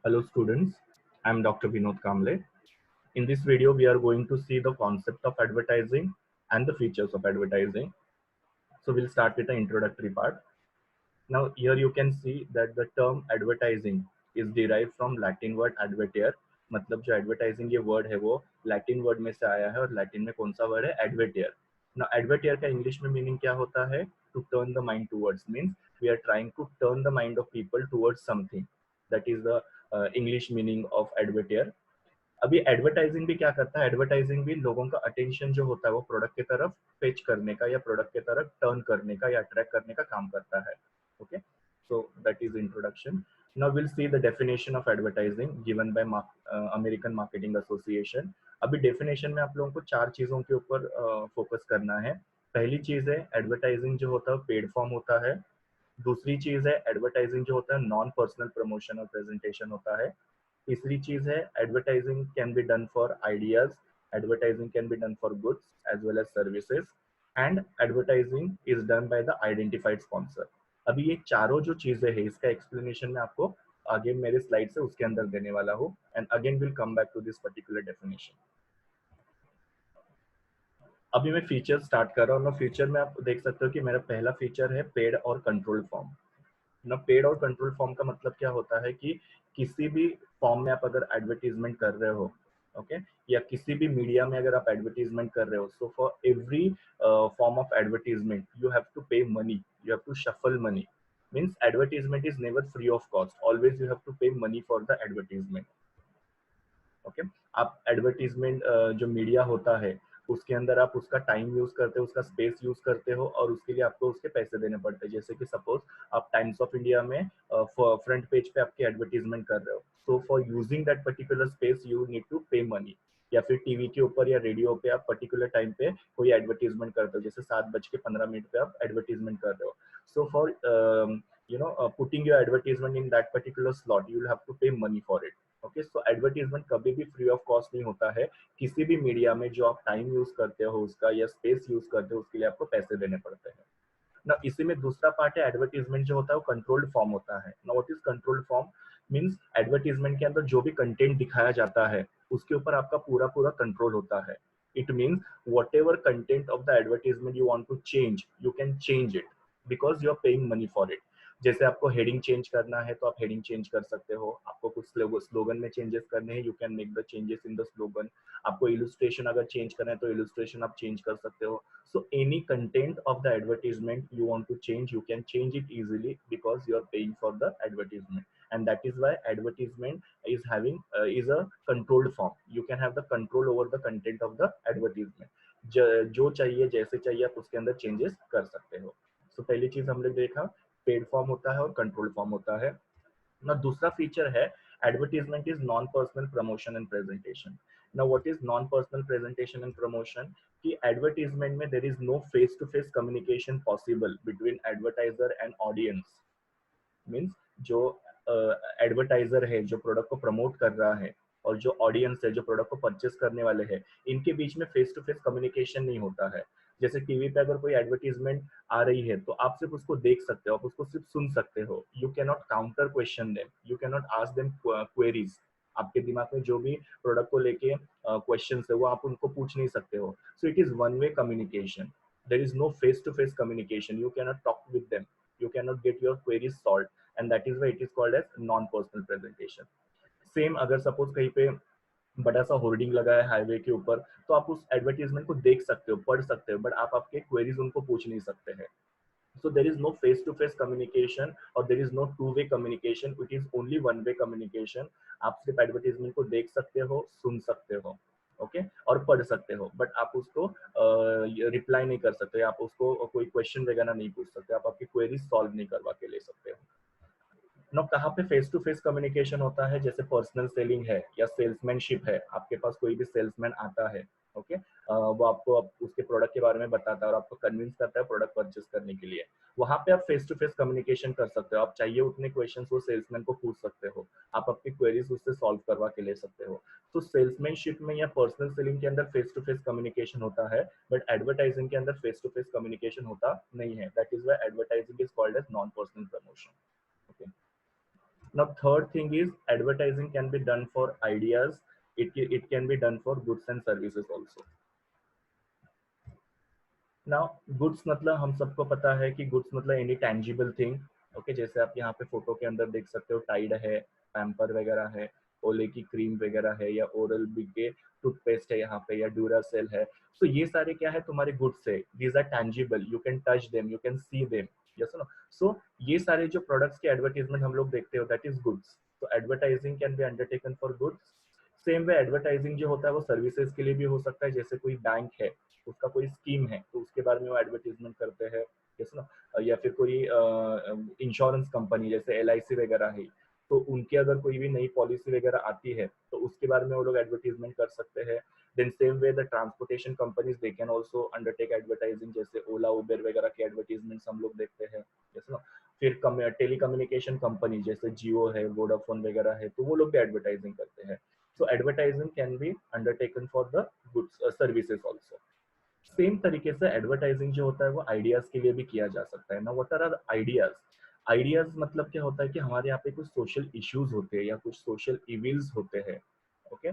Hello students, I am Dr. Vinod Kamble. In this video, we are going to see the concept of advertising and the features of advertising. So we'll start with the introductory part. Now here you can see that the term advertising is derived from Latin word advertere. मतलब जो advertising ये word है वो Latin word में से आया है और Latin में कौन सा word है advertere. Now advertere का English में meaning क्या होता है? To turn the mind towards, means we are trying to turn the mind of people towards something. That is the English meaning of advertere. अभी एडवर्टाइजिंग भी क्या करता है? एडवर्टाइजिंग भी लोगों का अटेंशन जो होता है वो प्रोडक्ट की तरफ फेच करने का या प्रोडक्ट की तरफ टर्न करने का या अट्रैक्ट करने का काम करता है. Okay, so that is introduction. Now will see the definition of advertising given by American marketing association. अभी डेफिनेशन में आप लोगों को 4 चीजों के ऊपर फोकस करना है. पहली चीज है एडवर्टाइजिंग जो होता है पेड फॉर्म होता है. दूसरी चीज है एडवर्टाइजिंग जो होता है नॉन पर्सनल प्रमोशन और प्रेजेंटेशन होता है. तीसरी चीज है advertising can be done for ideas, advertising can be done for goods as well as services, and advertising is done by the identified sponsor. अभी ये चारों जो चीजें हैं इसका एक्सप्लेनेशन मैं आपको आगे मेरे स्लाइड से उसके अंदर देने वाला हूँ. And again will come back to this particular definition. अभी मैं फीचर स्टार्ट कर रहा हूँ. ना फीचर में आप देख सकते हो कि मेरा पहला फीचर है पेड और कंट्रोल फॉर्म. ना पेड और कंट्रोल फॉर्म का मतलब क्या होता है कि किसी भी फॉर्म में आप अगर एडवर्टीजमेंट कर रहे हो, ओके, या किसी भी मीडिया में अगर आप एडवर्टीजमेंट कर रहे हो, so for every form of advertisement you have to pay money, you have to shuffle money. Means advertisement is never free of cost, always you have to pay money for the advertisement. Okay, आप advertisement जो media होता है उसके अंदर आप उसका time use करते हो, उसका स्पेस यूज करते हो और उसके लिए आपको उसके पैसे देने पड़ते हैं. जैसे कि सपोज आप टाइम्स ऑफ इंडिया में फ्रंट पेज पे आपकी एडवर्टीजमेंट कर रहे हो, so for using that particular space you need to pay money. या फिर टीवी के ऊपर या रेडियो पे आप पर्टिकुलर टाइम पे कोई एडवर्टीजमेंट करते हो, जैसे 7:15 पे आप एडवर्टीजमेंट कर रहे हो, so for putting your advertisement in that particular slot you will have to pay money for it. Okay, so advertisement कभी भी फ्री ऑफ कॉस्ट नहीं होता है. किसी भी मीडिया में जो आप टाइम यूज करते हो उसका या स्पेस यूज करते हो उसके लिए आपको पैसे देने पड़ते हैं ना. इसी में दूसरा पार्ट है एडवर्टीजमेंट जो होता है वो कंट्रोल्ड फॉर्म होता है. ना what is controlled form? Means advertisement के अंदर जो भी कंटेंट दिखाया जाता है उसके ऊपर आपका पूरा पूरा कंट्रोल होता है. It means whatever content of the advertisement you want to change you can change it because you are paying money for it. जैसे आपको हेडिंग चेंज करना है तो आप हेडिंग चेंज कर सकते हो. आपको कुछ स्लोगन में चेंजेस करने हैं, you can make the changes in the slogan. आपको इलस्ट्रेशन अगर चेंज करना है तो इलस्ट्रेशन आप चेंज कर सकते हो. So any content of the advertisement you want to change, you can change it easily because you are paying for the advertisement. And that is why advertisement is having is a controlled form. You can have the control over the content of the advertisement. जो चाहिए जैसे चाहिए आप उसके अंदर changes कर सकते हो. सो पहली चीज हम लोग देखा पेड फॉर्म होता है और कंट्रोल फॉर्म होता है ना. दूसरा फीचर है advertisement is non personal promotion and presentation. ना what is non personal presentation and promotion? कि एडवर्टीजमेंट में there is no face to face communication possible between advertiser and audience. Means जो advertiser है जो प्रोडक्ट को promote कर रहा है और जो ऑडियंस है जो प्रोडक्ट को परचेस करने वाले हैं, इनके बीच में फेस टू फेस कम्युनिकेशन नहीं होता है. जैसे टीवी पे अगर कोई एडवर्टीजमेंट आ रही है तो आप सिर्फ उसको देख सकते हो, आप उसको सिर्फ सुन सकते हो. You can not counter question them, you can not ask them queries. आपके दिमाग में जो भी प्रोडक्ट को लेके क्वेश्चन है वो आप उनको पूछ नहीं सकते हो. So it is one way communication. There is no face to face communication. You can not talk with them, you cannot get your queries solved, and that is why it is called as non personal presentation. Same अगर suppose कहीं पे बड़ा सा hoarding लगा है highway के ऊपर तो आप उस एडवर्टीजमेंट को देख सकते हो, पढ़ सकते हो, बट आप आपके क्वेरीज उनको पूछ नहीं सकते हैं. so there is no face to face communication or there is no two way communication, it is only one way communication. आप सिर्फ एडवर्टीजमेंट को देख सकते हो, सुन सकते हो, ओके, और पढ़ सकते हो, बट आप उसको रिप्लाई नहीं कर सकते, आप उसको कोई क्वेश्चन वगैरह नहीं पूछ सकते, आप आपकी क्वेरी सॉल्व नहीं करवा के ले सकते हो. नो कहाँ पे फेस टू फेस कम्युनिकेशन होता है? जैसे पर्सनल सेलिंग है या सेल्समैनशिप है, आपके पास कोई भी सेल्समैन आता है, ओके, वो आपको उसके प्रोडक्ट के बारे में बताता है और आपको कन्विंस करता है प्रोडक्ट परचेस करने के लिए. वहां पे आप फेस टू फेस कम्युनिकेशन कर सकते हो. आप चाहिए उतने क्वेश्चंस वो सेल्समैन को पूछ सकते हो, आप अपनी क्वेरीज उससे सॉल्व करवा के ले सकते हो. तो सेल्समैनशिप में या पर्सनल सेलिंग के अंदर फेस टू फेस कम्युनिकेशन होता है, बट एडवर्टाइजिंग के अंदर फेस टू फेस कम्युनिकेशन होता नहीं है. That is why advertising is called as non personal promotion. Okay, Now third thing is advertising can be done for ideas, it can be done for goods and services also. Now goods मतलब हम सबको पता है कि goods मतलब any tangible thing. Okay, जैसे आप यहाँ पे फोटो के अंदर देख सकते हो, टाइड है, पैम्पर वगैरह है, ओले की क्रीम वगैरह है, या ओरल बी के टूथपेस्ट है यहाँ पे, या ड्यूरासेल है। तो ये सारे क्या है, तुम्हारे गुड्स है, these are tangible, you can touch them, you can see them, yes no. So ये सारे जो प्रोडक्ट्स के एडवर्टीजमेंट हम लोग देखते हो, दैट इज गुड्स। तो advertising can be undertaken for goods. Same way advertising जो होता है वो सर्विसेज के लिए भी हो सकता है। जैसे कोई बैंक है, उसका कोई स्कीम है, तो उसके बारे में वो एडवर्टीजमेंट करते हैं, जैसे ना। या फिर कोई इंश्योरेंस कंपनी जैसे LIC वगैरह है, तो उनकी अगर कोई भी नई पॉलिसी वगैरह आती है तो उसके बारे में वो लोग एडवर्टीजमेंट कर सकते हैं। Then same way the transportation companies they can also undertake advertising, जैसे ओला उबेर वगैरह के एडवर्टीजमेंट्स हम लोग देखते हैं, जैसे ना। फिर टेलीकम्युनिकेशन कंपनी जैसे जियो है, वोडाफोन वगैरह है, तो वो लोग भी एडवर्टाइजिंग करते हैं। So advertising can be undertaken for the goods services also. Same तरीके से एडवर्टाइजिंग जो होता है वो आइडियाज के लिए भी किया जा सकता है ना। What are ideas? आइडियाज मतलब क्या होता है कि हमारे यहाँ पे कुछ सोशल इश्यूज होते हैं या कुछ सोशल इविल्स होते हैं। ओके,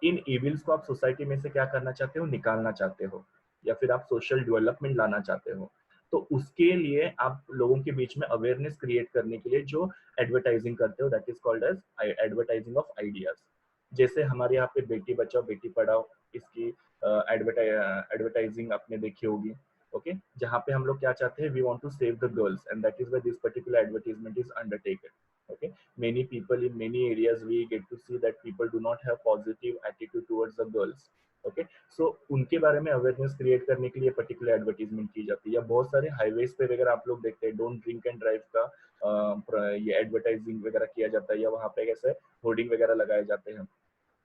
इन इविल्स को आप सोसाइटी में से क्या करना चाहते हो, निकालना चाहते हो, या फिर आप सोशल डेवलपमेंट लाना चाहते हो। तो उसके लिए आप लोगों के बीच में अवेयरनेस क्रिएट करने के लिए जो एडवर्टाइजिंग करते हो, that is called as advertising of ideas. जैसे हमारे यहाँ पे बेटी बचाओ बेटी पढ़ाओ, इसकी एडवर्टाइजिंग आपने देखी होगी। ओके, जहाँ पे हम लोग क्या चाहते हैं, we want to save the girls and that is why this particular advertisement is undertaken. Okay, many people in many areas we get to see that people do not have positive attitude towards the girls. Okay, so उनके बारे में awareness create करने के लिए particular advertisement की जाती है। या बहुत सारे हाईवेज पे वगैरह आप लोग देखते हैं, डोंट ड्रिंक एंड ड्राइव का ये एडवर्टाइजिंग वगैरह किया जाता है, या वहाँ पे कैसे होर्डिंग वगैरह लगाए जाते हैं।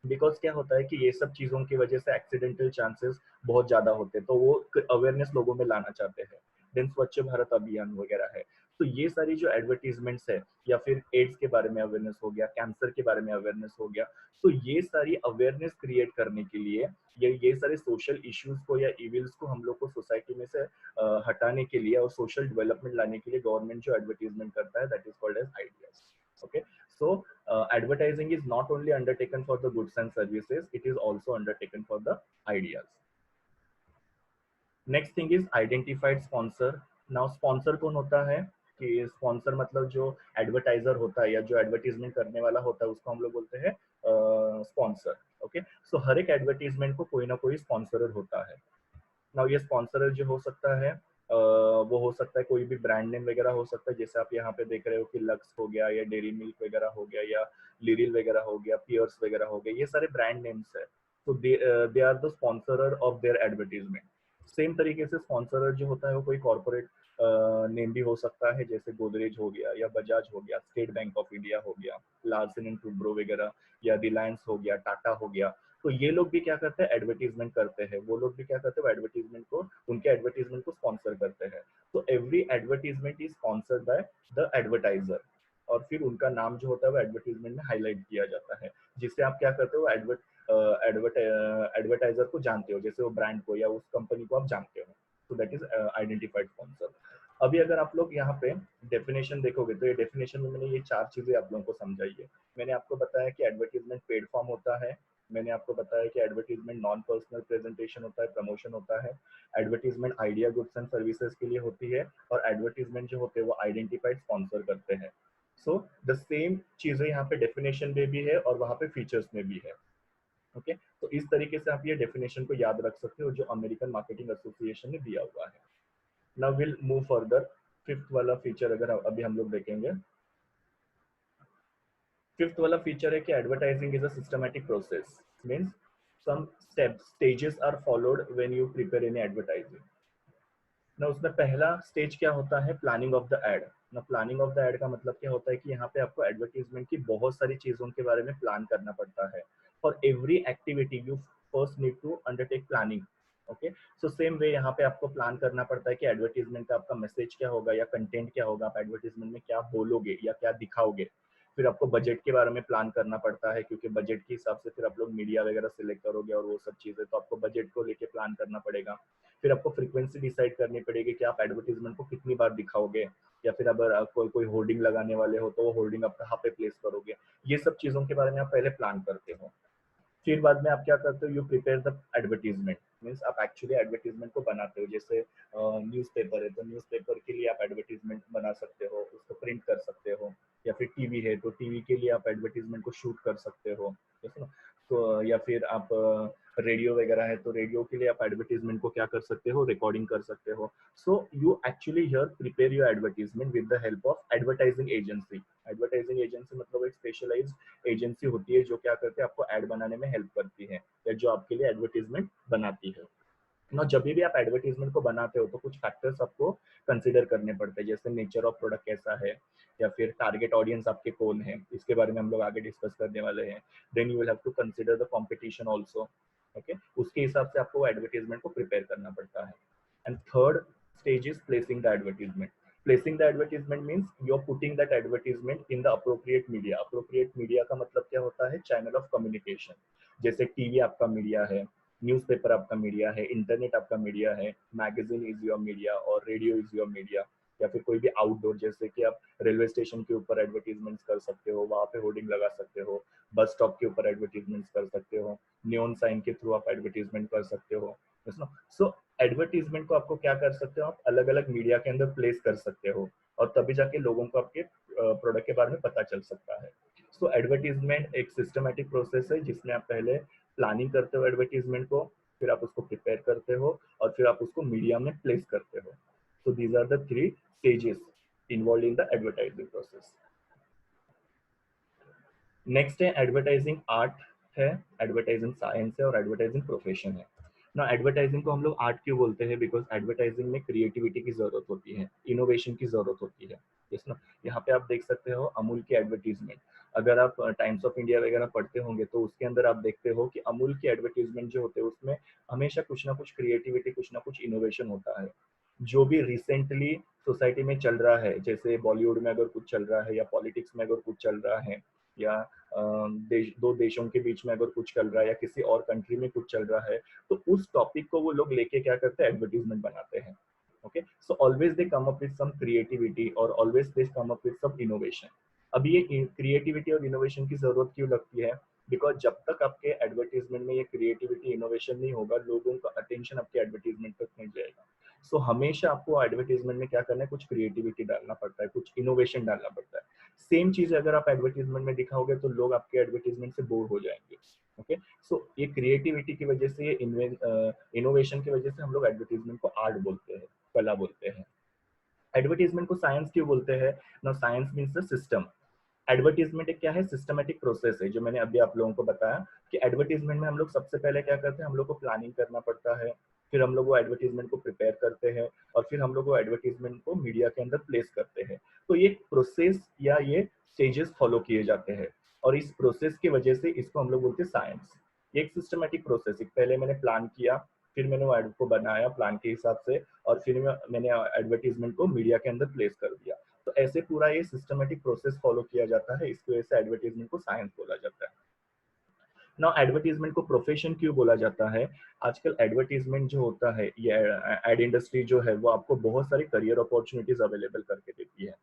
बिकॉज क्या होता है कि ये सब चीजों की वजह से एक्सीडेंटल चांसेस बहुत ज्यादा होते हैं, तो वो अवेयरनेस लोगों में लाना चाहते हैं। देन स्वच्छ भारत अभियान वगैरह है। तो ये सारी जो एडवर्टीजमेंट्स है, या फिर एड्स के बारे में अवेयरनेस हो गया, कैंसर के बारे में अवेयरनेस हो गया, तो ये सारी अवेयरनेस क्रिएट करने के लिए, ये सारे सोशल इश्यूज को या इविल्स को हम लोग को सोसाइटी में से हटाने के लिए और सोशल डेवलपमेंट लाने के लिए गवर्नमेंट जो एडवर्टीजमेंट करता है, that is called as ideas. Okay, so advertising is not only undertaken for the goods and services, it is also undertaken for the ideas. Next thing is identified sponsor. Now sponsor कौन होता है, कि sponsor मतलब जो advertiser होता है या जो एडवर्टीजमेंट करने वाला होता है, उसको हम लोग बोलते हैं स्पॉन्सर। ओके, सो हर एक एडवर्टीजमेंट को कोई ना कोई स्पॉन्सर होता है। नाउ ये स्पॉन्सर जो हो सकता है, वो हो सकता है कोई भी ब्रांड नेम वगैरह हो सकता है, जैसे आप यहाँ पे देख रहे हो कि लक्स हो गया, या डेयरी मिल्क वगैरह हो गया, या लिरिल वगैरह हो गया, पियर्स वगैरह हो गया, ये सारे ब्रांड नेम्स है। तो they are the sponsorer of their advertisement. Same तरीके से स्पॉन्सरर जो होता है वो कोई कॉर्पोरेट नेम भी हो सकता है, जैसे गोदरेज हो गया, या बजाज हो गया, स्टेट बैंक ऑफ इंडिया हो गया, लार्सन एंड टूब्रो वगैरह, या रिलायंस हो गया, टाटा हो गया। तो ये लोग भी क्या करते हैं, एडवर्टीजमेंट करते हैं। वो लोग भी क्या करते हैं, एडवर्टीजमेंट को, उनके एडवर्टीजमेंट को स्पॉन्सर करते हैं। तो every advertisement is sponsored by the advertiser, और फिर उनका नाम जो होता है वो एडवर्टीजमेंट में हाईलाइट किया जाता है, जिससे आप क्या करते हो, एडवर्टाइजर को जानते हो, जैसे वो ब्रांड को या उस कंपनी को आप जानते हो। तो दैट इज आइडेंटिफाइड स्पॉन्सर। अभी अगर आप लोग यहाँ पे डेफिनेशन देखोगे, तो ये डेफिनेशन में मैंने ये 4 चीजें आप लोगों को समझाई है। मैंने आपको बताया कि एडवर्टीजमेंट पेड फॉर्म होता है, मैंने आपको बताया कि एडवर्टीजमेंट नॉन पर्सनल प्रेजेंटेशन होता है, प्रमोशन होता है, advertisement idea goods and services के लिए होती है, और एडवर्टीजमेंट जो होते हैं वो आइडेंटिफाइड स्पॉन्सर करते हैं। सो द सेम चीजें यहाँ पे डेफिनेशन में भी है और वहाँ पे फीचर्स में भी है। ओके, तो इस तरीके से आप ये डेफिनेशन को याद रख सकते हो जो अमेरिकन मार्केटिंग एसोसिएशन ने दिया हुआ है। Now will move further. Fifth वाला फीचर अगर अभी हम लोग देखेंगे, फिफ्थ वाला फीचर है कि advertising is a systematic process, means some steps stages are followed when you prepare any advertising. ना उसमें पहला स्टेज क्या होता है, प्लानिंग ऑफ द एड। ना प्लानिंग ऑफ द एड का मतलब क्या होता है कि यहाँ पे आपको एडवर्टीजमेंट की बहुत सारी चीजों के बारे में प्लान करना पड़ता है। For every activity you first need to undertake planning. Okay, so same way यहाँ पे आपको प्लान करना पड़ता है कि एडवर्टीजमेंट का आपका मैसेज क्या होगा या कंटेंट क्या होगा, आप एडवर्टीजमेंट में क्या बोलोगे या क्या दिखाओगे। फिर आपको बजट के बारे में प्लान करना पड़ता है, क्योंकि बजट के हिसाब से फिर आप लोग मीडिया वगैरह सिलेक्ट करोगे और वो सब चीज़ें, तो आपको बजट को लेके प्लान करना पड़ेगा। फिर आपको फ्रीक्वेंसी डिसाइड करनी पड़ेगी कि आप एडवर्टीजमेंट को कितनी बार दिखाओगे, या फिर अगर कोई कोई होर्डिंग लगाने वाले हो तो वो होर्डिंग आप कहाँ पे प्लेस करोगे। ये सब चीज़ों के बारे में आप पहले प्लान करते हो। फिर बाद में आप क्या करते हो, you prepare the advertisement, means आप एक्चुअली एडवर्टीजमेंट को बनाते हो। जैसे न्यूज़पेपर है तो न्यूज़पेपर के लिए आप एडवर्टीजमेंट बना सकते हो, उसको प्रिंट कर सकते हो, या फिर टीवी है तो टीवी के लिए आप एडवर्टीजमेंट को शूट कर सकते हो, जैसे ना। तो या फिर आप रेडियो वगैरह है तो रेडियो के लिए आप एडवर्टीजमेंट को क्या कर सकते हो, रिकॉर्डिंग कर सकते हो। So you actually here prepare your advertisement with the help of advertising agency. Advertising agency मतलब एक स्पेशलाइज्ड एजेंसी होती है जो क्या करते हैं, आपको ऐड बनाने में हेल्प करती है, या जो आपके लिए एडवर्टीजमेंट बनाती है ना। जब भी आप एडवर्टीजमेंट को बनाते हो तो कुछ फैक्टर्स आपको कंसीडर करने पड़ते हैं, जैसे नेचर ऑफ प्रोडक्ट कैसा है, या फिर टारगेट ऑडियंस आपके कौन है, इसके बारे में हम लोग आगे डिस्कस करने वाले हैं। Then you will have to consider the competition also, okay. उसके हिसाब से आपको एडवर्टीजमेंट को प्रिपेयर करना पड़ता है। And third stage is placing the advertisement. Placing the advertisement means you are putting that advertisement in the appropriate media. Appropriate media का मतलब क्या होता है, चैनल ऑफ कम्युनिकेशन। जैसे टीवी आपका मीडिया है, न्यूज़पेपर आपका मीडिया है, इंटरनेट आपका मीडिया है, मैगजीन इज योर मीडिया और रेडियो इज योर मीडिया। या फिर कोई भी आउटडोर, जैसे कि आप रेलवे स्टेशन के ऊपर एडवर्टीजमेंट्स कर सकते हो, वहाँ पे होर्डिंग लगा सकते हो, बस स्टॉप के ऊपर एडवर्टीजमेंट्स कर सकते हो, नियॉन साइन के थ्रू आप एडवर्टीजमेंट कर सकते हो। सो एडवर्टीजमेंट को आपको क्या कर सकते हो, आप अलग अलग मीडिया के अंदर प्लेस कर सकते हो, और तभी जाके लोगों को आपके प्रोडक्ट के बारे में पता चल सकता है। सो एडवर्टीजमेंट एक सिस्टमेटिक प्रोसेस है जिसमें आप पहले प्लानिंग करते हो एडवर्टीजमेंट को, फिर आप उसको प्रिपेयर करते हो, और फिर आप उसको मीडिया में प्लेस करते हो। So these are the 3 stages involve in the advertising process. Next है एडवर्टाइजिंग आर्ट है, एडवर्टाइजिंग साइंस है, और एडवर्टाइजिंग प्रोफेशन है ना। एडवर्टाइजिंग को हम लोग आर्ट क्यों बोलते हैं, बिकॉज एडवर्टाइजिंग में क्रिएटिविटी की जरूरत होती है, इनोवेशन की जरूरत होती है, यस ना। यहाँ पे आप देख सकते हो अमूल की एडवर्टीजमेंट, अगर आप टाइम्स ऑफ इंडिया वगैरह पढ़ते होंगे तो उसके अंदर आप देखते हो कि अमूल की एडवर्टीजमेंट जो होते हैं उसमें हमेशा कुछ ना कुछ क्रिएटिविटी, कुछ ना कुछ इनोवेशन होता है। जो भी रिसेंटली सोसाइटी में चल रहा है, जैसे बॉलीवुड में अगर कुछ चल रहा है, या पॉलिटिक्स में अगर कुछ चल रहा है, या दो देशों के बीच में अगर कुछ चल रहा है, या किसी और कंट्री में कुछ चल रहा है, तो उस टॉपिक को वो लोग लेके क्या करते हैं, एडवर्टीजमेंट बनाते हैं। Okay, so always they come up with some creativity, और always they come up with some innovation. अब ये क्रिएटिविटी और इनोवेशन की जरूरत क्यों लगती है, बिकॉज जब तक आपके एडवर्टीजमेंट में ये क्रिएटिविटी इनोवेशन नहीं होगा, लोगों का अटेंशन आपके एडवर्टीजमेंट तक नहीं जाएगा। सो हमेशा आपको एडवर्टीजमेंट में क्या करना है, कुछ क्रिएटिविटी डालना पड़ता है, कुछ इनोवेशन डालना पड़ता है। सेम चीज अगर आप एडवर्टीजमेंट में दिखाओगे तो लोग आपके एडवर्टीजमेंट से बोर हो जाएंगे। ओके, सो ये क्रिएटिविटी की वजह से, ये इनोवेशन की वजह से हम लोग एडवर्टीजमेंट को आर्ट बोलते हैं, कला बोलते हैं। एडवर्टीजमेंट को साइंस क्यों बोलते हैं ना, science means the system. Advertisement एक क्या है, सिस्टमेटिक प्रोसेस है, जो मैंने अभी आप लोगों को बताया कि एडवर्टीजमेंट में हम लोग सबसे पहले क्या करते हैं, हम लोग को प्लानिंग करना पड़ता है, फिर हम लोग वो एडवर्टीजमेंट को प्रिपेयर करते हैं, और फिर हम लोग वो एडवर्टीजमेंट को मीडिया के अंदर प्लेस करते हैं। तो ये प्रोसेस या ये स्टेजेस फॉलो किए जाते हैं, और इस प्रोसेस की वजह से इसको हम लोग बोलते हैं साइंस। ये एक सिस्टमेटिक प्रोसेस है, पहले मैंने प्लान किया, फिर मैंने वो एड को बनाया प्लान के हिसाब से, और फिर मैंने एडवर्टीजमेंट को मीडिया के अंदर प्लेस कर दिया। तो ऐसे पूरा ये सिस्टमेटिक प्रोसेस फॉलो किया जाता है, इसकी वजह से एडवर्टीजमेंट को साइंस बोला जाता है। नाउ एडवर्टीजमेंट को प्रोफेशन क्यों बोला जाता है, आजकल एडवर्टीजमेंट जो होता है, ये एड इंडस्ट्री जो है वो आपको बहुत सारी करियर अपॉर्चुनिटीज अवेलेबल करके देती है।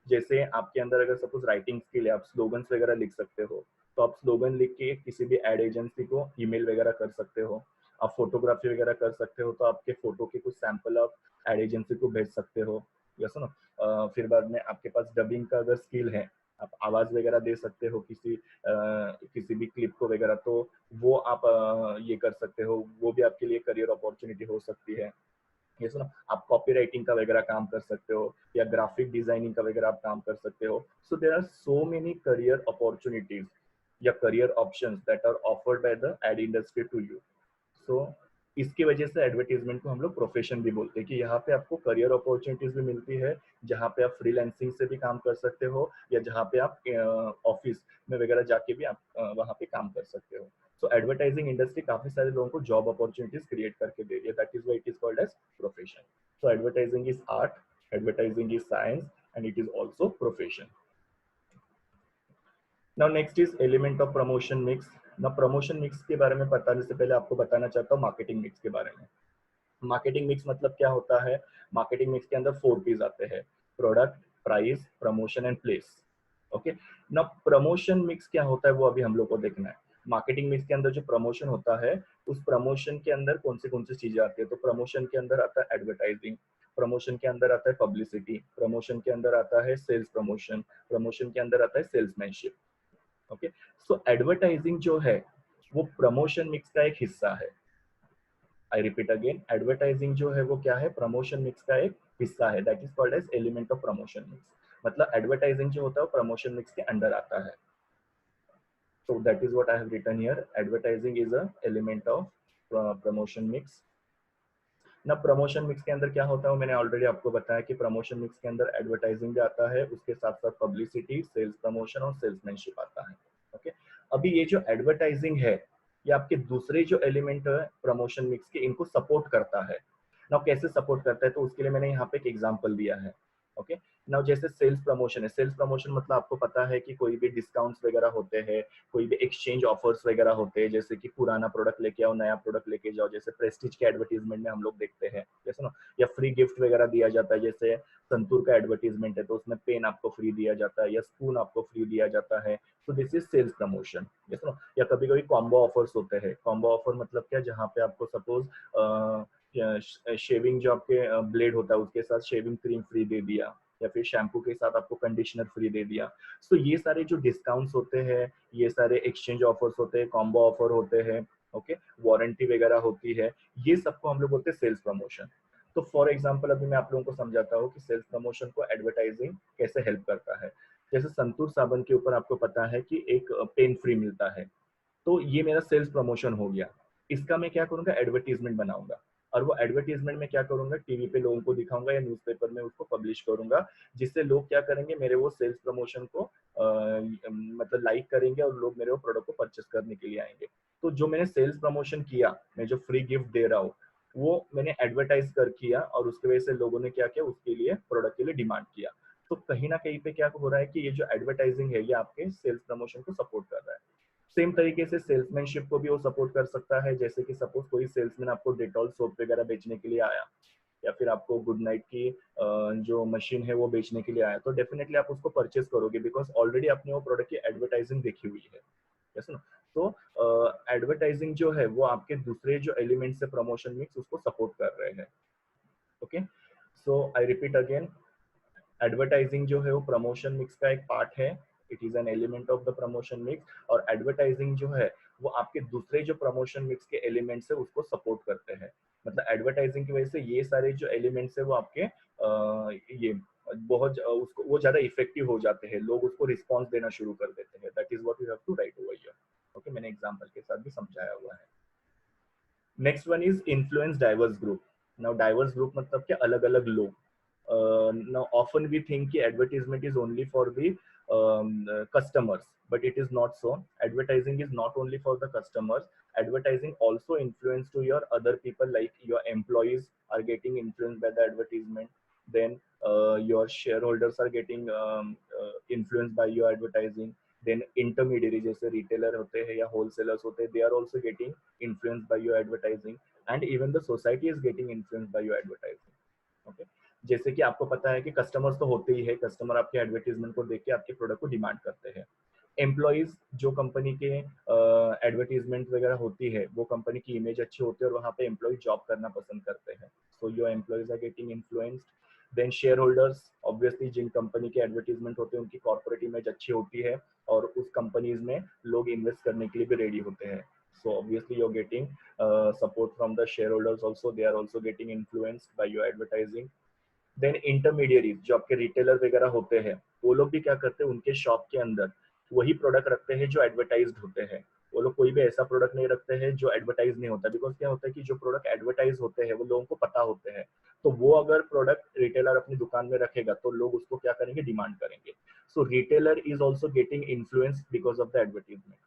जैसे आपके अंदर अगर सपोज राइटिंग स्किल है, आप स्लोगन्स वगैरह लिख सकते हो, तो आप स्लोगन लिख के किसी भी एड एजेंसी को ईमेल वगैरह कर सकते हो। आप फोटोग्राफी वगैरह कर सकते हो, तो आपके फोटो के कुछ सैंपल आप एड एजेंसी को भेज सकते हो, या सुनो। फिर बाद में आपके पास डबिंग का अगर स्किल है, आप आवाज वगैरह दे सकते हो किसी भी क्लिप को वगैरह, तो वो आप ये कर सकते हो, वो भी आपके लिए करियर अपॉर्चुनिटी हो सकती है। ये सुनो, आप कॉपी राइटिंग का वगैरह काम कर सकते हो, या ग्राफिक डिजाइनिंग का वगैरह आप काम कर सकते हो। So there are so many career opportunities या career options that are offered by the ad industry to you. So इसकी वजह से एडवर्टीजमेंट को हम लोग प्रोफेशन भी बोलते हैं, कि यहाँ पे आपको करियर अपॉर्चुनिटीज भी मिलती है, जहाँ पे आप फ्रीलांसिंग से भी काम कर सकते हो, या जहाँ पे आप ऑफिस में वगैरह जाके भी आप वहाँ पे काम कर सकते हो। सो एडवर्टाइजिंग इंडस्ट्री काफी सारे लोगों को जॉब अपॉर्चुनिटीज क्रिएट करके दे रही है, that is why it is called as profession. So advertising is art, advertising is science, and it is also profession. Now next is element of promotion mix. ना promotion mix के बारे में बताने से पहले आपको बताना चाहता हूँ मार्केटिंग मिक्स के बारे में। मार्केटिंग मिक्स मतलब क्या होता है? मार्केटिंग मिक्स के अंदर 4 पीस आते हैं, product, price, promotion and place. Okay. ना प्रमोशन मिक्स क्या होता है वो अभी हम लोग को देखना है। मार्केटिंग मिक्स के अंदर जो प्रमोशन होता है, उस प्रमोशन के अंदर कौन सी चीजें आती है? तो प्रमोशन के अंदर आता है एडवर्टाइजिंग, प्रमोशन के अंदर आता है पब्लिसिटी, प्रमोशन के अंदर आता है सेल्स प्रमोशन, प्रमोशन के अंदर आता है सेल्समैनशिप। ओके। सो एडवर्टाइजिंग जो है वो प्रमोशन मिक्स का एक हिस्सा है। आई रिपीट अगेन, एडवर्टाइजिंग जो है वो क्या है? प्रमोशन मिक्स का एक हिस्सा है। That is called as element of promotion mix. मतलब एडवर्टाइजिंग जो होता है वो प्रमोशन मिक्स के अंडर आता है। So that is what I have written here. Advertising is a element of promotion mix. ना प्रमोशन मिक्स के अंदर क्या होता है, मैंने ऑलरेडी आपको बताया कि प्रमोशन मिक्स के अंदर एडवर्टाइजिंग भी आता है, उसके साथ साथ पब्लिसिटी, सेल्स प्रमोशन और सेल्समैनशिप आता है। ओके। अभी ये जो एडवर्टाइजिंग है, ये आपके दूसरे जो एलिमेंट है प्रमोशन मिक्स के, इनको सपोर्ट करता है। ना कैसे सपोर्ट करता है, तो उसके लिए मैंने यहाँ पे एक एग्जांपल दिया है। ओके। ना जैसे सेल्स प्रमोशन है, सेल्स प्रमोशन मतलब आपको पता है कि कोई भी डिस्काउंट्स वगैरह होते हैं, कोई भी एक्सचेंज ऑफर्स वगैरह होते हैं, जैसे कि पुराना प्रोडक्ट लेके आओ, नया प्रोडक्ट लेके जाओ, जैसे प्रेस्टीज के एडवर्टीजमेंट में हम लोग देखते हैं, जैसे ना, या फ्री गिफ्ट वगैरह दिया जाता है, जैसे संतूर का एडवर्टीजमेंट है तो उसमें पेन आपको फ्री दिया जाता है या स्पून आपको फ्री दिया जाता है। तो दिस इज सेल्स प्रमोशन, जैसे ना। या कभी कभी कॉम्बो ऑफर्स होते हैं। कॉम्बो ऑफर मतलब क्या? जहाँ पे आपको सपोज शेविंग जो आपके ब्लेड होता है उसके साथ शेविंग क्रीम फ्री दे दिया, या फिर शैम्पू के साथ आपको कंडीशनर फ्री दे दिया। तो ये सारे जो डिस्काउंट्स होते हैं, ये सारे एक्सचेंज ऑफर्स होते हैं, कॉम्बो ऑफर होते हैं, ओके, वारंटी वगैरह होती है, ये सबको हम लोग बोलते हैं सेल्स प्रमोशन। तो फॉर एग्जांपल अभी मैं आप लोगों को समझाता हूँ कि सेल्स प्रमोशन को एडवर्टाइजिंग कैसे हेल्प करता है। जैसे संतूर साबुन के ऊपर आपको पता है कि एक पेन फ्री मिलता है, तो ये मेरा सेल्स प्रमोशन हो गया। इसका मैं क्या करूंगा? एडवर्टीजमेंट बनाऊंगा, और वो एडवर्टीजमेंट में क्या करूंगा? टीवी पे लोगों को दिखाऊंगा या न्यूज़पेपर में उसको पब्लिश करूंगा, जिससे लोग क्या करेंगे? मेरे वो सेल्स प्रमोशन को मतलब लाइक करेंगे और लोग मेरे वो प्रोडक्ट को परचेस करने के लिए आएंगे। तो जो मैंने सेल्स प्रमोशन किया, मैं जो फ्री गिफ्ट दे रहा हूँ, वो मैंने एडवर्टाइज कर किया, और उसकी वजह से लोगों ने क्या किया? उसके लिए, प्रोडक्ट के लिए डिमांड किया। तो कहीं ना कहीं पे क्या हो रहा है कि ये जो एडवर्टाइजिंग है ये आपके सेल्स प्रमोशन को सपोर्ट कर रहा है। सेम तरीके से सेल्समैनशिप को भी वो सपोर्ट कर सकता है। जैसे कि सपोज कोई सेल्समैन आपको डेटॉल सोप वगैरह बेचने के लिए आया, या फिर आपको गुड नाइट की जो मशीन है वो बेचने के लिए आया, तो डेफिनेटली आप उसको परचेज करोगे, बिकॉज ऑलरेडी आपने वो प्रोडक्ट की एडवर्टाइजिंग देखी हुई है। यस ना। तो एडवर्टाइजिंग जो है वो आपके दूसरे जो एलिमेंट्स है प्रमोशन मिक्स, उसको सपोर्ट कर रहे हैं। Okay. So I repeat again, advertising जो है वो प्रमोशन मिक्स का एक पार्ट है। It is an element of the promotion mix, और एडवर्टाइजिंग जो है वो आपके दूसरे जो प्रमोशन मिक्स के एलिमेंट्स है उसको सपोर्ट करते हैं। मतलब एडवर्टाइजिंग की वजह से ये सारे जो एलिमेंट्स है वो आपके ये बहुत उसको वो ज्यादा इफेक्टिव हो जाते हैं, लोग उसको रिस्पॉन्स देना शुरू कर देते हैं। That is what you have to write over here. Okay, मैंने एग्जांपल के साथ भी समझाया हुआ है। Next one is influence diverse group. Now diverse group मतलब क्या? अलग अलग लोग। now often we think कि advertisement is only for the customers, but it is not so. Advertising is not only for the customers. Advertising also influence to your other people, like your employees are getting influenced by the advertisement. Then your shareholders are getting influenced by your advertising. Then intermediary जैसे retailer होते हैं या wholesalers होते हैं, they are also getting influenced by your advertising. And even the society is getting influenced by your advertising. Okay. जैसे कि आपको पता है कि कस्टमर्स तो होते ही है, कस्टमर आपके एडवर्टीजमेंट को देख के आपके प्रोडक्ट को डिमांड करते हैं। एम्प्लॉइज जो कंपनी के एडवर्टीजमेंट वगैरह होती है, वो कंपनी की इमेज अच्छी होती है और वहाँ पे एम्प्लॉय जॉब करना पसंद करते हैं। So your employees are getting influenced. Then shareholders, obviously जिन कंपनी के एडवर्टीजमेंट होते हैं उनकी कॉर्पोरेट इमेज अच्छी होती है और उस कंपनीज में लोग इन्वेस्ट करने के लिए भी रेडी होते हैं। So obviously you're getting support from the shareholders also. They are also getting influenced by your advertising. Then intermediaries जो आपके रिटेलर वगैरह होते हैं, वो लोग भी क्या करते हैं? उनके शॉप के अंदर वही प्रोडक्ट रखते हैं जो एडवर्टाइज्ड होते हैं। वो लोग कोई भी ऐसा प्रोडक्ट नहीं रखते हैं जो एडवर्टाइज नहीं होता, बिकॉज क्या होता है कि जो प्रोडक्ट एडवर्टाइज होते हैं वो लोगों को पता होते हैं। तो वो अगर प्रोडक्ट रिटेलर अपनी दुकान में रखेगा तो लोग उसको क्या करेंगे? डिमांड करेंगे। So retailer is also getting influence because of the advertisement.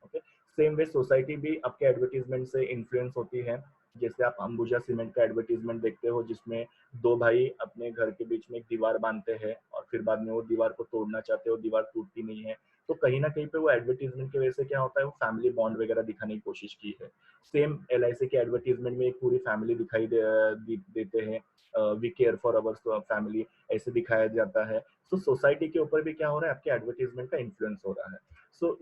Okay. Same way society भी आपके एडवर्टीजमेंट से इन्फ्लुएंस होती है। जैसे आप अंबुजा सीमेंट का एडवर्टीजमेंट देखते हो, जिसमें दो भाई अपने घर के बीच में एक दीवार बांधते हैं और फिर बाद में वो दीवार को तोड़ना चाहते हो, दीवार टूटती नहीं है, तो कहीं ना कहीं पे वो एडवर्टीजमेंट की वजह से क्या होता है, वो फैमिली बॉन्ड वगैरह दिखाने की कोशिश की है। सेम LIC के एडवर्टीजमेंट में एक पूरी फैमिली दिखाई देते हैं, we care for our family, ऐसे दिखाया जाता है। तो सोसाइटी के ऊपर भी क्या हो रहा है, आपके एडवर्टीजमेंट का इन्फ्लुएंस हो रहा है।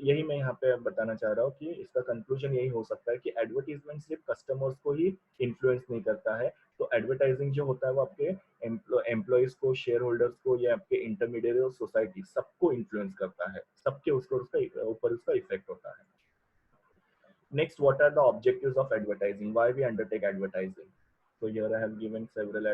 यही मैं यहाँ पे बताना चाह रहा हूँ कि इसका कंक्लूजन यही हो सकता है कि एडवर्टीजमेंट सिर्फ कस्टमर्स को ही इन्फ्लुएंस नहीं करता है। तो एडवर्टाइजिंग जो होता है वो आपके एम्प्लॉयज को, शेयर होल्डर्स को, या आपके इंटरमीडिएट और सोसाइटी सबको इन्फ्लुएंस करता है, सबके उसको उसका ऊपर उसका इफेक्ट होता है। Next, what are the objectives of advertising? Why we undertake advertising? So here I have given several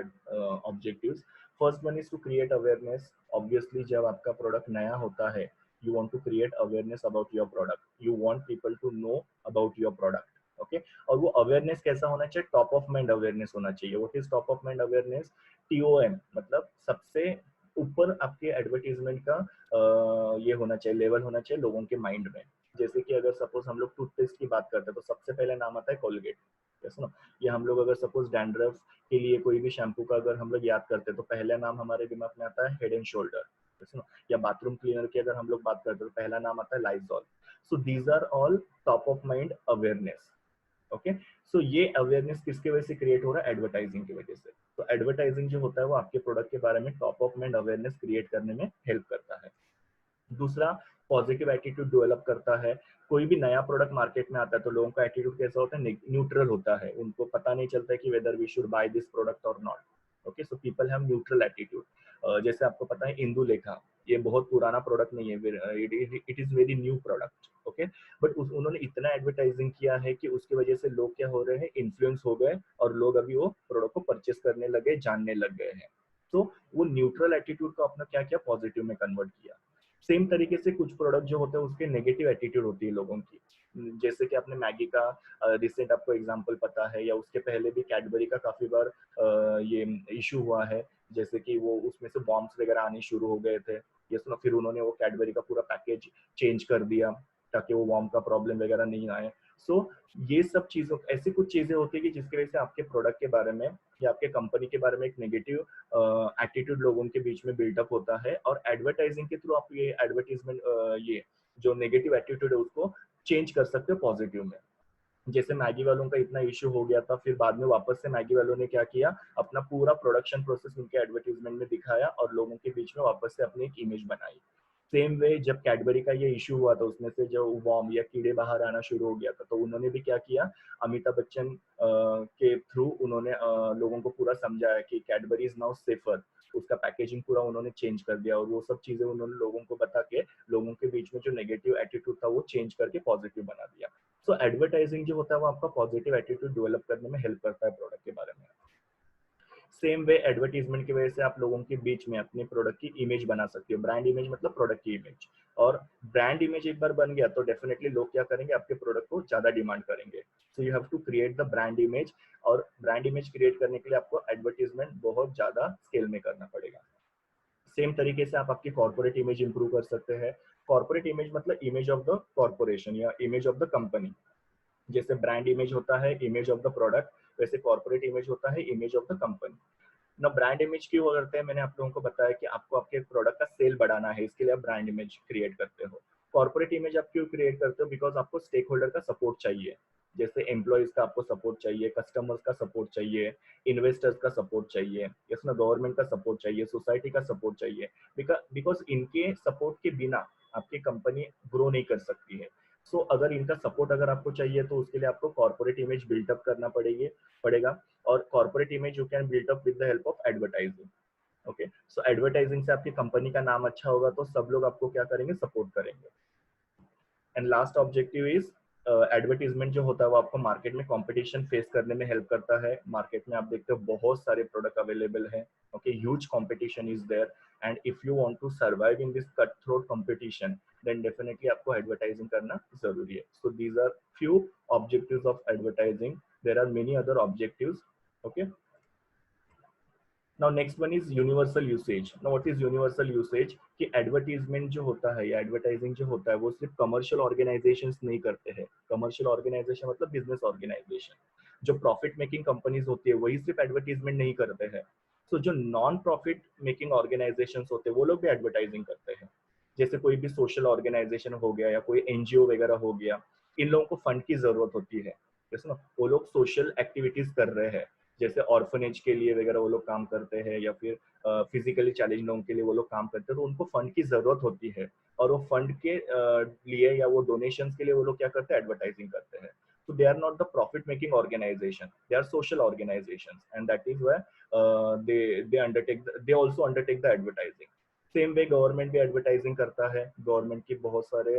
objectives. First one is to create awareness. Obviously, जब आपका प्रोडक्ट नया होता है, you want to create awareness about your product. You want people to know about your product. Okay? और वो awareness कैसा होना चाहिए? टॉप ऑफ माइंड अवेयरनेस होना चाहिए। What is top of mind awareness? TOM, मतलब सबसे ऊपर आपके एडवर्टीजमेंट का ये होना चाहिए, लेवल होना चाहिए लोगों के माइंड में। जैसे कि अगर सपोज हम लोग टूथपेस्ट की बात करते हैं तो सबसे पहले नाम आता है कोलगेट, यस ना। या हम लोग अगर सपोज डैंड्रफ के लिए कोई भी शैम्पू का अगर हम लोग याद करते हैं तो पहला नाम हमारे दिमाग में आता है हेड एंड शोल्डर, यस ना। या बाथरूम क्लीनर की अगर हम लोग बात करते हैं तो पहला नाम आता है Lysol. So these are all top of mind awareness. Okay, so ये अवेयरनेस किसके वजह से क्रिएट हो रहा है? एडवर्टाइजिंग की वजह से। तो एडवर्टाइजिंग जो होता है वो आपके प्रोडक्ट के बारे में top of mind awareness create करने में हेल्प करता है। दूसरा, पॉजिटिव एटीट्यूड डेवलप करता है। कोई भी नया प्रोडक्ट मार्केट में आता है तो लोगों का एटीट्यूड कैसा होता है? न्यूट्रल होता है। उनको पता नहीं चलता है कि whether we should buy this product और not. Okay, so people have neutral attitude. जैसे आपको पता है इंदुलेखा, ये बहुत पुराना प्रोडक्ट नहीं है, it is very new product. Okay, but उन्होंने इतना एडवर्टाइजिंग किया है कि उसकी वजह से लोग क्या हो रहे हैं? इन्फ्लुएंस हो गए और लोग अभी वो प्रोडक्ट को परचेस करने लगे, जानने लग गए हैं। तो वो न्यूट्रल एटीट्यूड को अपना क्या किया? पॉजिटिव में कन्वर्ट किया। सेम तरीके से कुछ प्रोडक्ट जो होते हैं उसके नेगेटिव एटीट्यूड होती है लोगों की। जैसे कि आपने मैगी का रिसेंट आपको एग्जांपल पता है, या उसके पहले भी कैडबरी का काफी बार ये इशू हुआ है। जैसे कि वो उसमें से बॉम्ब्स वगैरह आने शुरू हो गए थे, ये सुनो, फिर उन्होंने वो कैडबरी का पूरा पैकेज चेंज कर दिया ताकि वो बॉम्ब का प्रॉब्लम वगैरह नहीं आए। सो ये सब चीजों, ऐसी कुछ चीजें होती है कि जिसकी वजह से आपके प्रोडक्ट के बारे में या आपके कंपनी के बारे में एक नेगेटिव एटीट्यूड लोगों के बीच में बिल्डअप होता है, और एडवर्टाइजिंग के थ्रू आप ये एडवर्टीजमेंट ये जो नेगेटिव एटीट्यूड है उसको चेंज कर सकते हो पॉजिटिव में। जैसे मैगी वालों का इतना इश्यू हो गया था, फिर बाद में वापस से मैगी वालों ने क्या किया, अपना पूरा प्रोडक्शन प्रोसेस उनके एडवर्टीजमेंट में दिखाया और लोगों के बीच में वापस से अपनी एक इमेज बनाई। सेम वे जब कैडबरी का ये इशू हुआ था, उसमें से जो वॉर्म या कीड़े बाहर आना शुरू हो गया था, तो उन्होंने भी क्या किया, अमिताभ बच्चन के थ्रू उन्होंने लोगों को पूरा समझाया कि कैडबरी इज नाउ सेफर। उसका पैकेजिंग पूरा उन्होंने चेंज कर दिया और वो सब चीजें उन्होंने लोगों को बता के लोगों के बीच में जो नेगेटिव एटीट्यूड था वो चेंज करके पॉजिटिव बना दिया। सो एडवर्टाइजिंग जो होता है वो आपका पॉजिटिव एटीट्यूड डेवलप करने में हेल्प करता है प्रोडक्ट के बारे में। सेम वे एडवर्टीजमेंट की वजह से आप लोगों के बीच में अपने प्रोडक्ट की इमेज बना सकते हो। ब्रांड इमेज मतलब प्रोडक्ट की इमेज, और ब्रांड इमेज एक बार बन गया तो डेफिनेटली लोग क्या करेंगे, आपके प्रोडक्ट को ज्यादा डिमांड करेंगे। So you have to create the brand image, और ब्रांड इमेज क्रिएट करने के लिए आपको एडवर्टीजमेंट बहुत ज्यादा स्केल में करना पड़ेगा। सेम तरीके से आप आपकी कॉर्पोरेट इमेज इंप्रूव कर सकते हैं। कॉर्पोरेट इमेज मतलब इमेज ऑफ द कॉर्पोरेशन या इमेज ऑफ द कंपनी। जैसे ब्रांड इमेज होता है इमेज ऑफ द प्रोडक्ट, वैसे कॉर्पोरेट इमेज होता है इमेज ऑफ द कंपनी ना। ब्रांड इमेज क्यों करते हैं, मैंने आप लोगों को बताया कि आपको आपके प्रोडक्ट का सेल बढ़ाना है, इसके लिए आप ब्रांड इमेज क्रिएट करते हो। कॉर्पोरेट इमेज आप क्यों क्रिएट करते हो? बिकॉज आपको स्टेक होल्डर का सपोर्ट चाहिए। जैसे एम्प्लॉयज का आपको सपोर्ट चाहिए, कस्टमर्स का सपोर्ट चाहिए, इन्वेस्टर्स का सपोर्ट चाहिए, इसमें गवर्नमेंट का सपोर्ट चाहिए, सोसाइटी का सपोर्ट चाहिए। बिकॉज इनके सपोर्ट के बिना आपकी कंपनी ग्रो नहीं कर सकती है। सो अगर इनका सपोर्ट अगर आपको चाहिए तो उसके लिए आपको कॉर्पोरेट इमेज बिल्डअप करना पड़ेगा। और corporate image you can build up with the help of advertising. Okay, so advertising से आपकी कंपनी का नाम अच्छा होगा तो सब लोग आपको क्या करेंगे, सपोर्ट करेंगे। And last objective is advertisement जो होता है वो आपको मार्केट में कंपटीशन फेस करने में हेल्प करता है। मार्केट में आप देखते हो बहुत सारे प्रोडक्ट अवेलेबल हैं। Okay, huge competition is there, and if you want to survive in this cut throat competition then definitely आपको एडवर्टाइजिंग करना जरूरी है। So these are few objectives of advertising, there are many other objectives. Okay, now next one is universal usage. Now what is universal usage? कि advertisement जो होता है या advertising जो होता है वो सिर्फ कमर्शियल ऑर्गेनाइजेशंस नहीं करते हैं। कमर्शियल ऑर्गेनाइजेशन मतलब बिजनेस ऑर्गेनाइजेशन। जो प्रॉफिट मेकिंग कंपनीज होती है वही सिर्फ एडवर्टीजमेंट नहीं करते हैं। सो जो नॉन प्रॉफिट मेकिंग ऑर्गेनाइजेशंस होते हैं वो लोग भी एडवर्टाइजिंग करते हैं। जैसे कोई भी सोशल ऑर्गेनाइजेशन हो गया या कोई एनजीओ वगैरह हो गया, इन लोगों को फंड की जरूरत होती है, जैसे ना वो लोग सोशल एक्टिविटीज कर रहे हैं, जैसे ऑर्फनेज के लिए वगैरह वो लोग काम करते हैं, या फिर फिजिकली चैलेंज लोगों के लिए वो लोग काम करते हैं, तो उनको फंड की जरूरत होती है। और वो फंड के लिए या वो डोनेशन के लिए वो लोग क्या करते हैं, एडवर्टाइजिंग करते हैं। So they are not the profit making organization, they are social organizations, and that is why they also undertake the advertising. Same way government भी एडवर्टाइजिंग करता है। गवर्नमेंट की बहुत सारे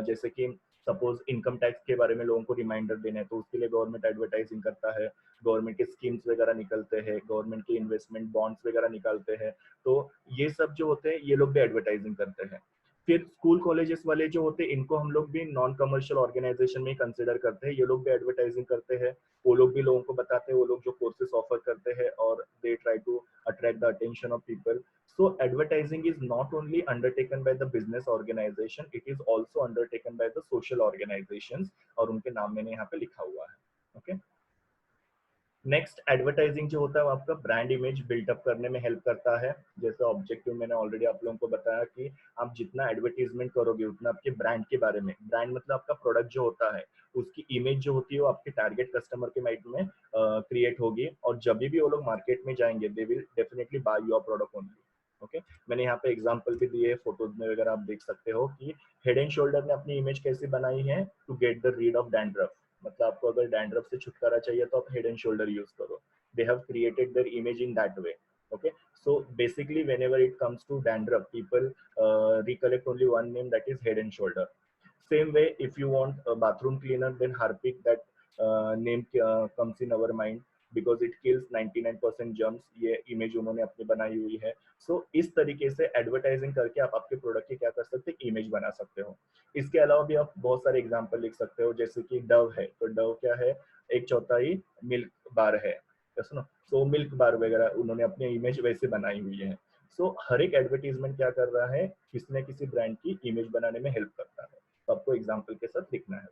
जैसे कि सपोज इनकम टैक्स के बारे में लोगों को रिमाइंडर देना है, तो उसके लिए गवर्नमेंट एडवर्टाइजिंग करता है। गवर्नमेंट के स्कीम्स वगैरह निकलते हैं, गवर्नमेंट के इन्वेस्टमेंट बॉन्ड्स वगैरह निकालते हैं, तो ये सब जो होते हैं ये लोग भी एडवर्टाइजिंग करते हैं। फिर स्कूल कॉलेजेस वाले जो होते हैं इनको हम लोग भी नॉन कमर्शियल ऑर्गेनाइजेशन में कंसिडर करते हैं, ये लोग भी एडवर्टाइजिंग करते हैं। वो लोग भी लोगों को बताते हैं, वो लोग जो कोर्सेज ऑफर करते हैं, और they try to attract the attention of people. So advertising is not only undertaken by the business organization, it is also undertaken by the social organizations, और उनके नाम मैंने यहाँ पे लिखा हुआ है। ओके, नेक्स्ट एडवर्टाइजिंग जो होता है वो आपका ब्रांड इमेज बिल्डअप करने में हेल्प करता है। जैसे ऑब्जेक्टिव मैंने ऑलरेडी आप लोगों को बताया कि आप जितना एडवर्टीजमेंट करोगे उतना आपके ब्रांड के बारे में, ब्रांड मतलब आपका प्रोडक्ट जो होता है उसकी इमेज जो होती है वो आपके टारगेट कस्टमर के माइंड में क्रिएट होगी, और जब भी वो लोग मार्केट में जाएंगे they will definitely by your product only. Okay, मैंने यहाँ पे एग्जांपल भी दिए फोटोज में वगैरह, आप देख सकते हो कि हेड एंड शोल्डर ने अपनी इमेज कैसी बनाई है, to get the rid of dandruff. मतलब आपको अगर डैंड्रफ से छुटकारा चाहिए तो आप हेड एंड शोल्डर यूज करो। They have created their image in that way. Okay, so basically whenever it comes to dandruff, people recollect only one name, that is Head and Shoulder. Same way, if you want a bathroom cleaner, then Harpic, that name comes in our mind because it kills 99% germs। ये image उन्होंने अपनी बनाई हुई है। सो इस तरीके से advertising करके आप आपके प्रोडक्ट की क्या कर सकते हैं, इमेज बना सकते हो। इसके अलावा भी आप बहुत सारे एग्जांपल लिख सकते हो, जैसे कि डव है, तो डव क्या है, एक चौथाई मिल्क बार है, सुनो। सो मिल्क बार वगैरह उन्होंने अपनी इमेज वैसे बनाई हुई है। सो हर एक एडवर्टीजमेंट क्या कर रहा है, किसी न किसी ब्रांड की इमेज बनाने में हेल्प करता है, तो आपको एग्जाम्पल के साथ लिखना है।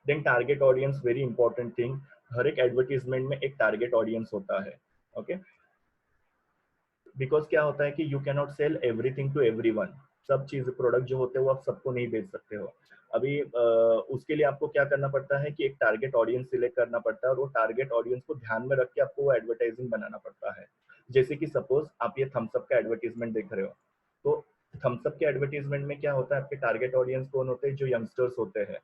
Then target audience, very important thing. हर एक एडवर्टीजमेंट में एक टारगेट ऑडियंस होता है। ओके, बिकॉज क्या होता है कि you cannot sell everything to everyone. सब चीज प्रोडक्ट जो होते हैं वो आप सबको नहीं बेच सकते हो। अभी उसके लिए आपको क्या करना पड़ता है कि एक टारगेट ऑडियंस सिलेक्ट करना पड़ता है, और वो टारगेट ऑडियंस को ध्यान में रख के आपको वो एडवर्टाइजिंग बनाना पड़ता है। जैसे कि सपोज आप ये थम्सअप का एडवर्टीजमेंट देख रहे हो, तो थम्सअप के एडवर्टीजमेंट में क्या होता है, आपके टारगेट ऑडियंस कौन होते हैं, जो यंगस्टर्स होते हैं,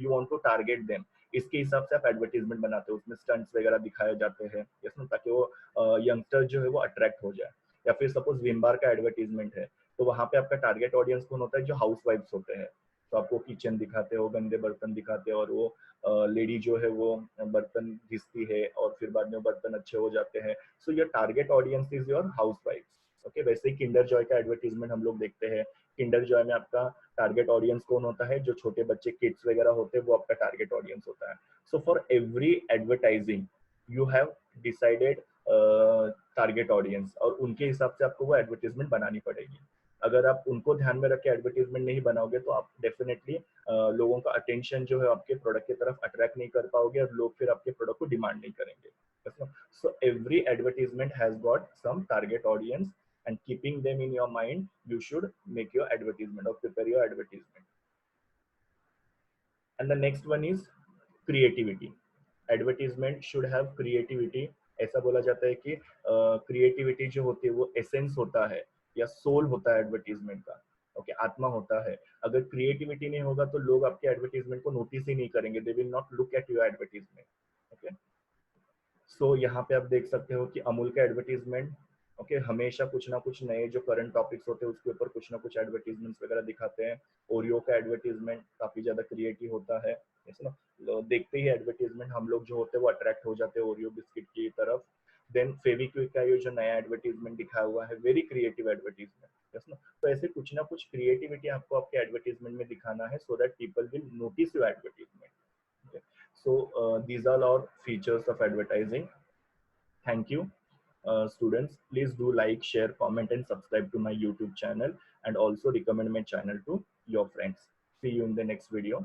you want to target them. इसके हिसाब से आप एडवर्टीजमेंट बनाते हो, उसमें स्टंट्स वगैरह दिखाए जाते हैं, ताकि वो यंगस्टर जो है वो अट्रैक्ट हो जाए। या फिर सपोज विम बार का एडवर्टीजमेंट है, तो वहां पे आपका टारगेट ऑडियंस कौन होता है, जो हाउस वाइफ्स होते हैं। तो आपको किचन दिखाते हो, गंदे बर्तन दिखाते हो, और वो लेडी जो है वो बर्तन घिसती है और फिर बाद में बर्तन अच्छे हो जाते हैं। So your target audience is your house wifes. Okay, वैसे ही किंडर जॉय का एडवर्टीजमेंट हम लोग देखते हैं। किंडर जॉय में आपका टारगेट ऑडियंस कौन होता है, जो छोटे बच्चे किड्स वगैरह होते हैं, वो आपका टारगेट ऑडियंस होता है। सो for every advertising you have decided target audience, और उनके हिसाब से आपको वो एडवर्टीजमेंट बनानी पड़ेगी। अगर आप उनको ध्यान में रख के एडवर्टीजमेंट नहीं बनाओगे तो आप डेफिनेटली लोगों का अटेंशन जो है आपके प्रोडक्ट की तरफ अट्रैक्ट नहीं कर पाओगे, और लोग फिर आपके प्रोडक्ट को डिमांड नहीं करेंगे। So every advertisement has got some target audience, and keeping them in your mind, you should make your advertisement or prepare your advertisement. And the next one is creativity. Advertisement should have creativity। ऐसा बोला जाता है कि creativity जो होती है वो essence होता है या सोल होता है एडवर्टीजमेंट का। ओके, आत्मा होता है। अगर क्रिएटिविटी नहीं होगा तो लोग आपके एडवर्टीजमेंट को नोटिस ही नहीं करेंगे, they will not look at your advertisement. Okay, so यहाँ पे आप देख सकते हो कि अमूल का एडवर्टीजमेंट, ओके, हमेशा कुछ ना कुछ नए जो करंट टॉपिक्स होते हैं उसके ऊपर कुछ ना कुछ एडवर्टीजमेंट्स वगैरह दिखाते हैं। ओरियो का एडवर्टीजमेंट काफी ज्यादा क्रिएटिव होता है, जैसे ना देखते ही एडवर्टीजमेंट हम लोग जो होते हैं वो अट्रैक्ट हो जाते हैं ओरियो बिस्किट की तरफ। देन फेविक्विक का ये जो नया एडवर्टीजमेंट दिखाया हुआ है, वेरी क्रिएटिव एडवर्टीजमेंट, जैसे ना। तो ऐसे कुछ ना कुछ क्रिएटिविटी आपको आपके एडवर्टीजमेंट में दिखाना है, so that people will notice your advertisement. So these are all features of advertising. Thank you, students. Please do like, share, comment, and subscribe to my YouTube channel, and also recommend my channel to your friends. See you in the next video.